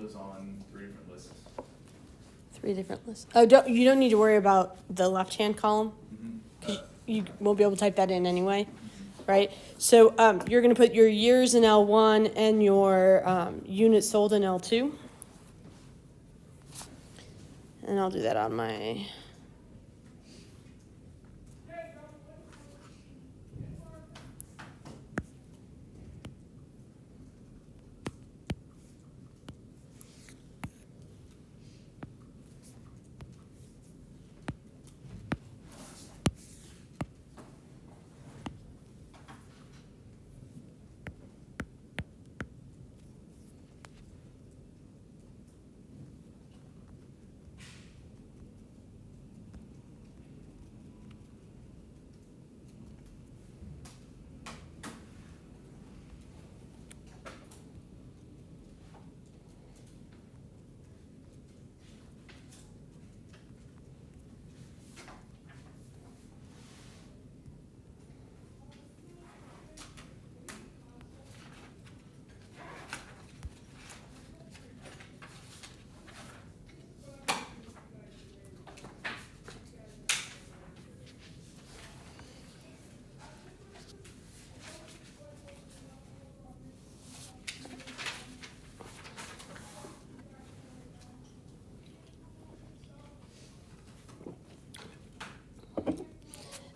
those on 3 different lists. 3 different lists. Oh, you don't need to worry about the left-hand column. You won't be able to type that in anyway, right? So you're going to put your years in L1 and your units sold in L2. And I'll do that on my...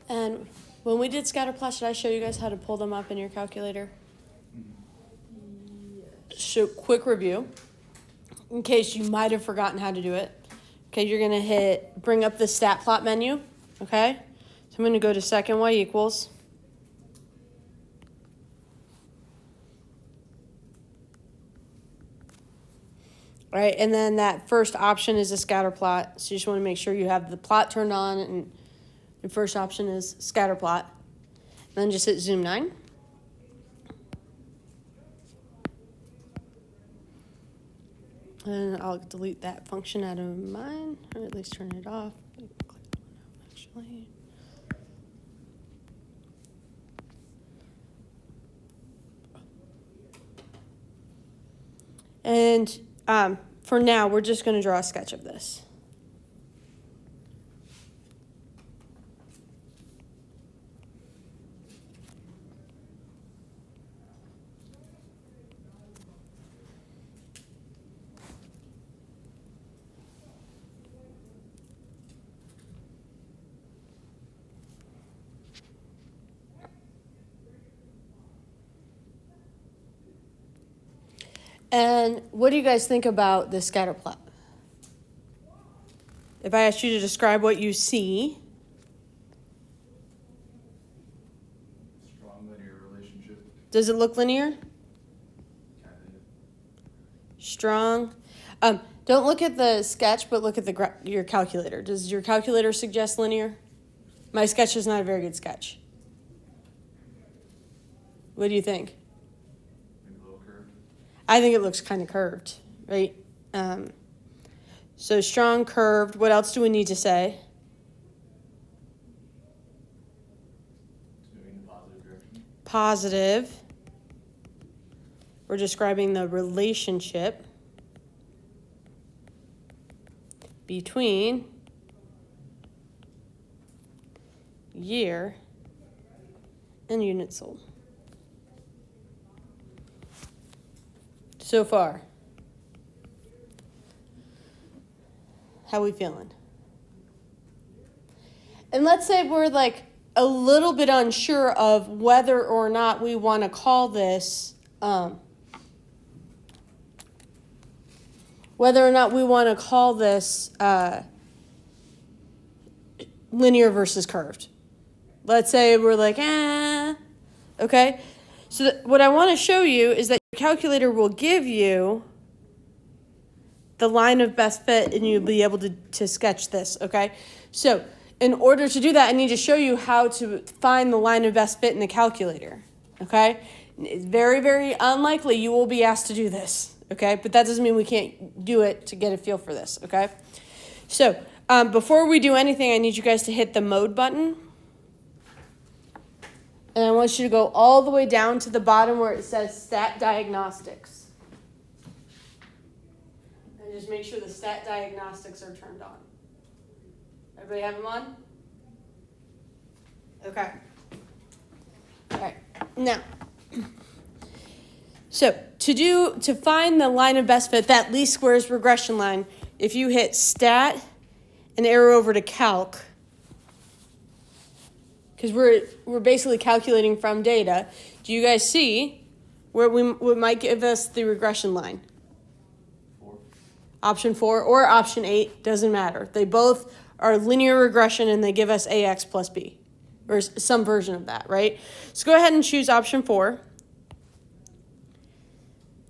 And when we did scatter plots, did I show you guys how to pull them up in your calculator? Yes. So quick review, in case you might have forgotten how to do it. Okay, you're going to bring up the stat plot menu, okay? So I'm going to go to second y equals. All right, and then that first option is a scatter plot. So you just want to make sure you have the plot turned on, and the first option is scatter plot. And then just hit zoom 9. And I'll delete that function out of mine, or at least turn it off. Actually. And for now, we're just going to draw a sketch of this. And what do you guys think about the scatter plot? If I asked you to describe what you see. Strong linear relationship. Does it look linear? Kind of. Strong. Don't look at the sketch, but look at your calculator. Does your calculator suggest linear? My sketch is not a very good sketch. What do you think? Maybe a little curved. I think it looks kind of curved, right? So strong, curved. What else do we need to say? It's moving in the positive direction. Positive. We're describing the relationship between year and units sold. So far, how we feeling? And let's say we're like a little bit unsure of whether or not we want to call this linear versus curved. Let's say we're like, okay? So what I want to show you is that your calculator will give you the line of best fit, and you'll be able to sketch this, okay? So in order to do that, I need to show you how to find the line of best fit in the calculator, okay? It's very, very unlikely you will be asked to do this, okay? But that doesn't mean we can't do it to get a feel for this, okay? So before we do anything, I need you guys to hit the mode button. And I want you to go all the way down to the bottom where it says Stat Diagnostics. And just make sure the stat diagnostics are turned on. Everybody have them on? Okay. All right. Now, so to find the line of best fit, that least squares regression line, if you hit stat and arrow over to calc, because we're basically calculating from data, do you guys see where we might give us the regression line? 4. Option 4 or option 8, doesn't matter. They both are linear regression and they give us AX plus B, or some version of that, right? So go ahead and choose option 4.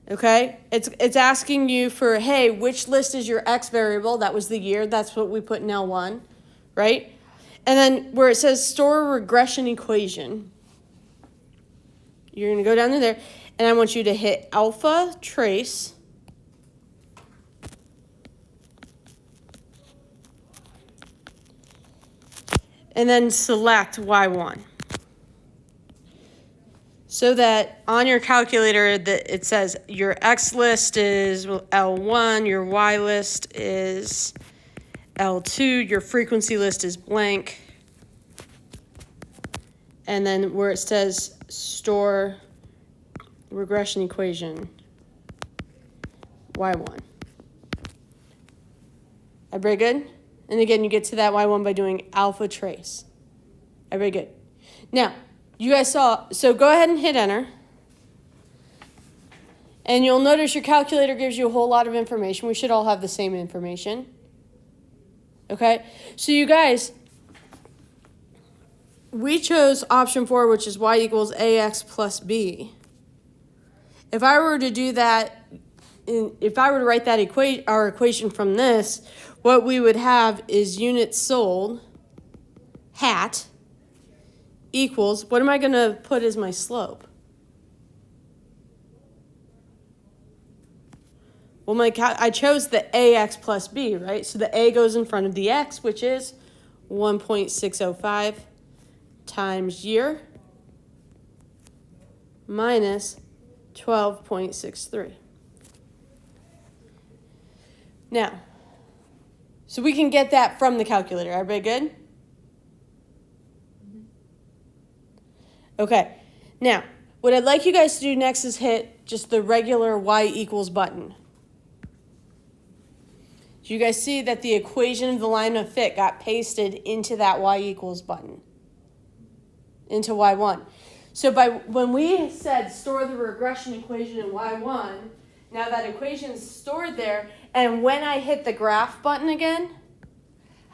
Okay, it's asking you for, hey, which list is your X variable? That was the year. That's what we put in L1, right? And then where it says store regression equation, you're going to go down to there, and I want you to hit alpha trace. And then select Y1. So that on your calculator that it says your X list is L1, your Y list is L2, your frequency list is blank. And then where it says store regression equation, Y1. Everybody good? And again, you get to that Y1 by doing alpha trace. Everybody good? Now, you guys saw, so go ahead and hit enter. And you'll notice your calculator gives you a whole lot of information. We should all have the same information. Okay? So you guys, we chose option 4, which is y equals ax plus b. If I were to do that, if I were to write that equation from this, what we would have is units sold, hat, equals, what am I going to put as my slope? Well, I chose the AX plus B, right? So the A goes in front of the X, which is 1.605 times year minus 12.63. Now, so we can get that from the calculator. Everybody good? Okay, now, what I'd like you guys to do next is hit just the regular y equals button. Do you guys see that the equation of the line of fit got pasted into that y equals button? Into Y1. So when we said store the regression equation in Y1, now that equation is stored there, and when I hit the graph button again,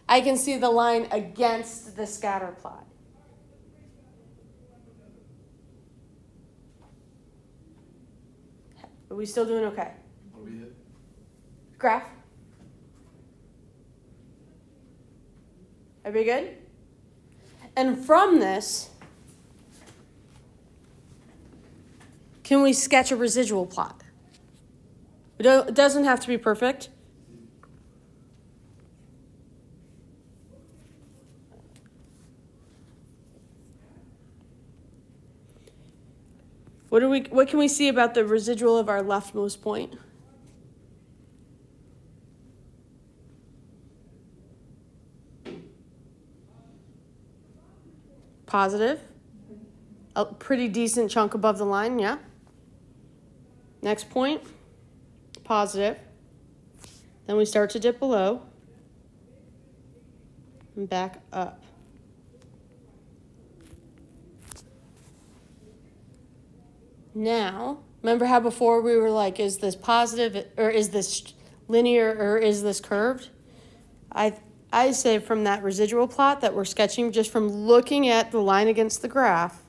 I can see the line against the scatter plot. Are we still doing okay? What do we hit? Graph. Everybody good? And from this, can we sketch a residual plot? It doesn't have to be perfect. What can we see about the residual of our leftmost point? Positive. A pretty decent chunk above the line, yeah? Next point, positive. Then we start to dip below and back up. Now, remember how before we were like, is this positive, or is this linear, or is this curved? I say from that residual plot that we're sketching, just from looking at the line against the graph,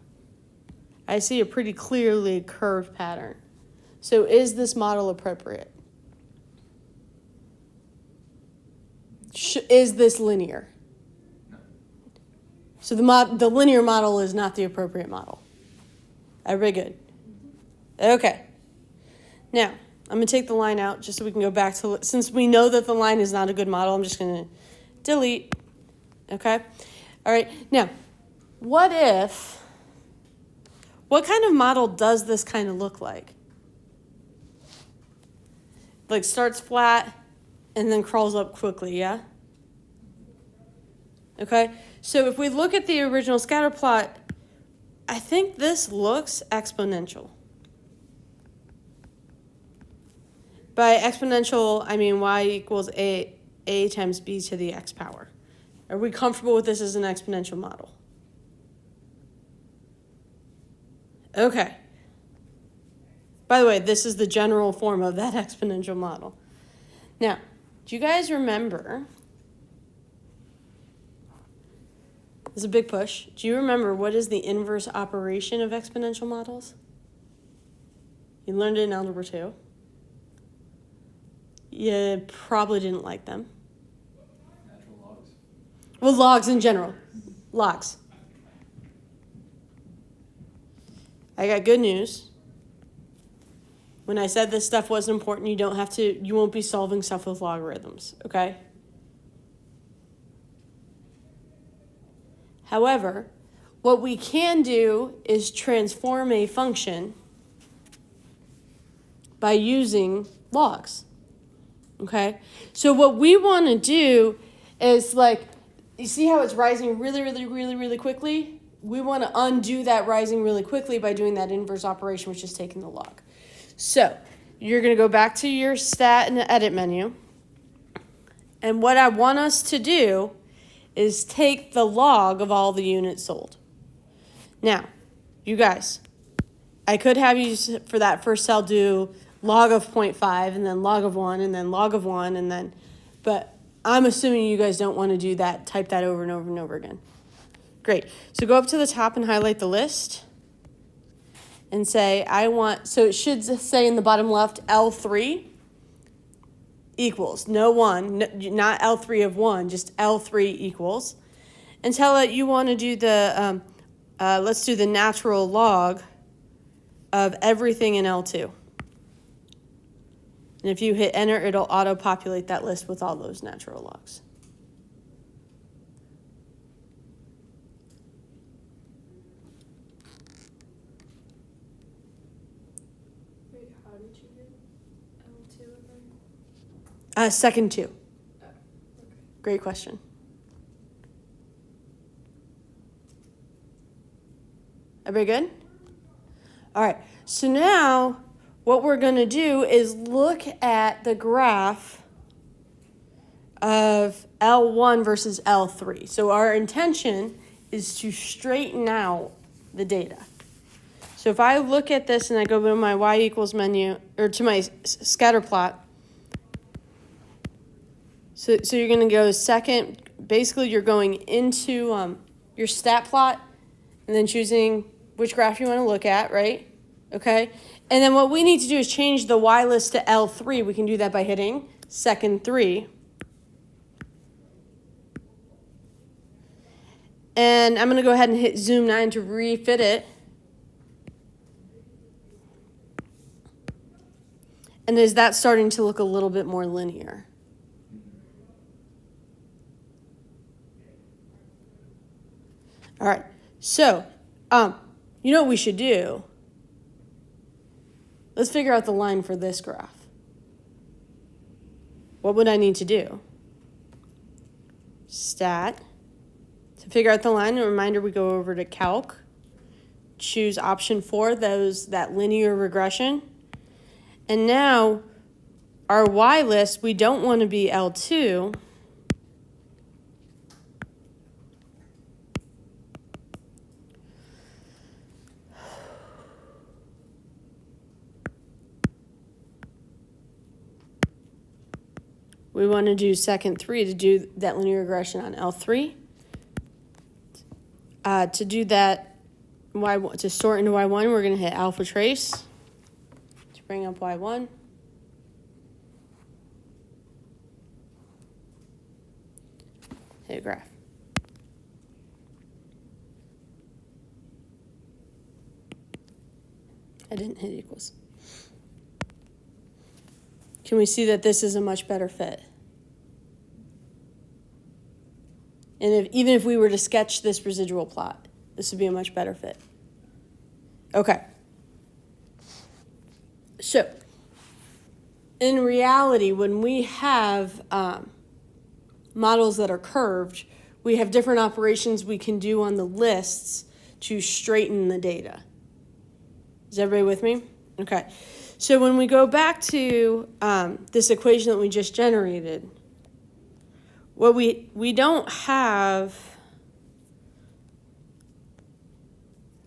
I see a pretty clearly curved pattern. So is this model appropriate? Is this linear? No. So the linear model is not the appropriate model. Everybody good? Okay. Now, I'm going to take the line out just so we can go back to, since we know that the line is not a good model, I'm just going to delete. Okay? All right. Now, what kind of model does this kind of look like? Like starts flat, and then crawls up quickly, yeah? Okay, so if we look at the original scatter plot, I think this looks exponential. By exponential, I mean y equals a times b to the x power. Are we comfortable with this as an exponential model? Okay. By the way, this is the general form of that exponential model. Now, do you guys remember, this is a big push, do you remember what is the inverse operation of exponential models? You learned it in Algebra 2. You probably didn't like them. Natural logs. Well, logs in general. Logs. I got good news. When I said this stuff wasn't important, you won't be solving stuff with logarithms, okay? However, what we can do is transform a function by using logs, okay? So what we want to do is, like, you see how it's rising really, really, really, really quickly? We want to undo that rising really quickly by doing that inverse operation, which is taking the log. So you're going to go back to your stat and the edit menu. And what I want us to do is take the log of all the units sold. Now, you guys, I could have you, for that first cell, do log of 0.5 and then log of 1 and then log of 1 and then, but I'm assuming you guys don't want to do that, type that over and over and over again. Great. So go up to the top and highlight the list and say, so it should say in the bottom left, L3 equals, no 1, not L3 of 1, just L3 equals. And tell it you want to do the, let's do the natural log of everything in L2. And if you hit enter, it'll auto-populate that list with all those natural logs. Wait, how did you get L2 again? Second 2. Oh, okay. Great question. Everybody good? All right, so now what we're going to do is look at the graph of L1 versus L3. So our intention is to straighten out the data. So if I look at this and I go to my y equals menu, or to my scatter plot, so you're going to go second, basically you're going into your stat plot and then choosing which graph you want to look at, right? Okay? And then what we need to do is change the y list to L3. We can do that by hitting second 3. And I'm going to go ahead and hit zoom 9 to refit it. And is that starting to look a little bit more linear? All right, so you know what we should do? Let's figure out the line for this graph. What would I need to do? Stat. To figure out the line, a reminder, we go over to Calc, choose option 4, that linear regression. And now our y list, we don't want to be L2. We want to do second 3 to do that linear regression on L3. To do that, to sort into Y1, we're going to hit alpha trace to bring up Y1. Hit graph. I didn't hit equals. Can we see that this is a much better fit? And even if we were to sketch this residual plot, this would be a much better fit. Okay. So, in reality, when we have models that are curved, we have different operations we can do on the lists to straighten the data. Is everybody with me? Okay. So when we go back to this equation that we just generated, what we don't have,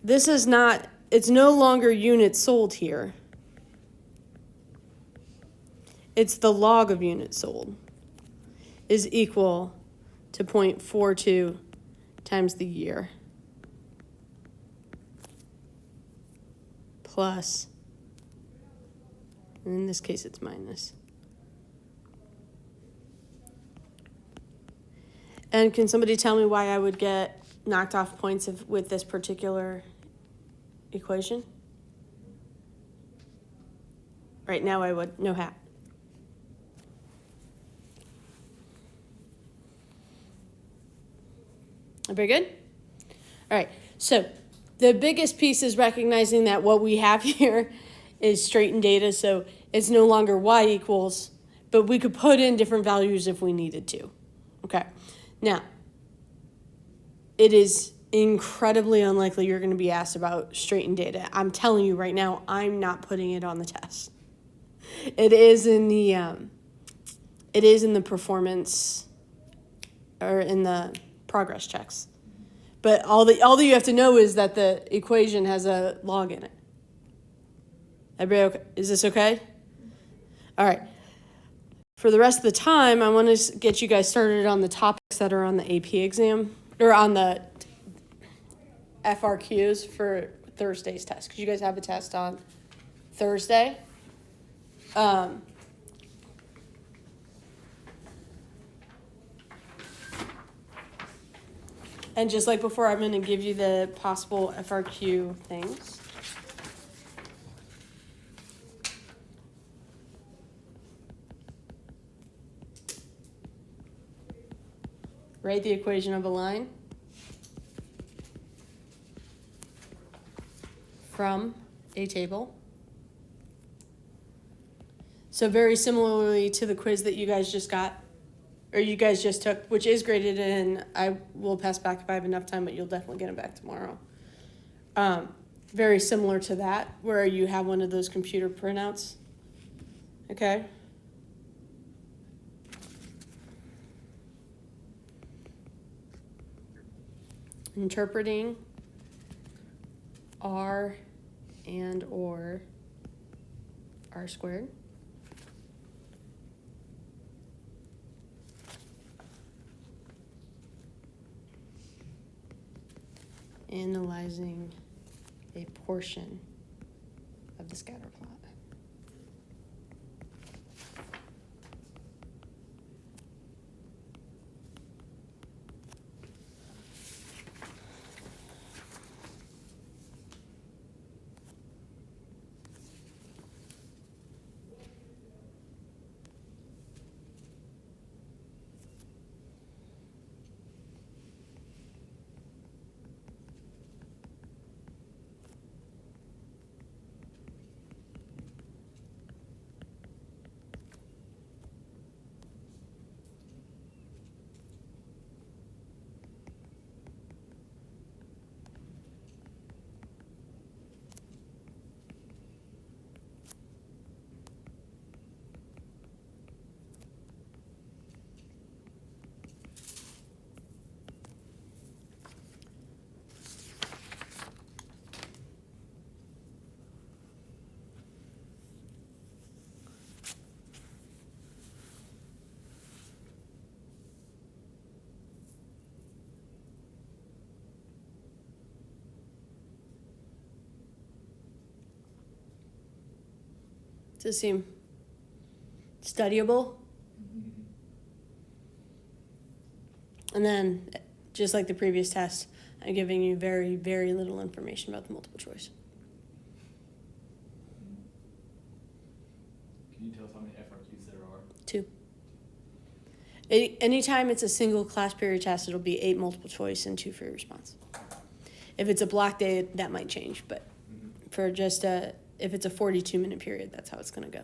this is not, it's no longer units sold here. It's the log of units sold is equal to 0.42 times the year plus, and in this case it's minus. And can somebody tell me why I would get knocked off points with this particular equation? Right now I would, no hat. Very good? All right, so the biggest piece is recognizing that what we have here is straightened data, so it's no longer y equals, but we could put in different values if we needed to. Okay, now, it is incredibly unlikely you're going to be asked about straightened data. I'm telling you right now, I'm not putting it on the test. It is in the performance, or in the progress checks. But all that you have to know is that the equation has a log in it. Everybody okay? Is this okay? All right. For the rest of the time, I want to get you guys started on the topics that are on the AP exam, or on the FRQs for Thursday's test, because you guys have a test on Thursday. And just like before, I'm going to give you the possible FRQ things. Write the equation of a line from a table. So very similarly to the quiz that you guys just got, or you guys just took, which is graded, and I will pass back if I have enough time, but you'll definitely get it back tomorrow. Very similar to that, where you have one of those computer printouts. Okay? Interpreting R and or R squared. Analyzing a portion of the scatter plot. Does this seem studyable? And then, just like the previous test, I'm giving you very, very little information about the multiple choice. Can you tell us how many FRQs there are? 2. Anytime it's a single class period test, it'll be 8 multiple choice and 2 free response. If it's a block day, that might change, but for just if it's a 42-minute period, that's how it's going to go.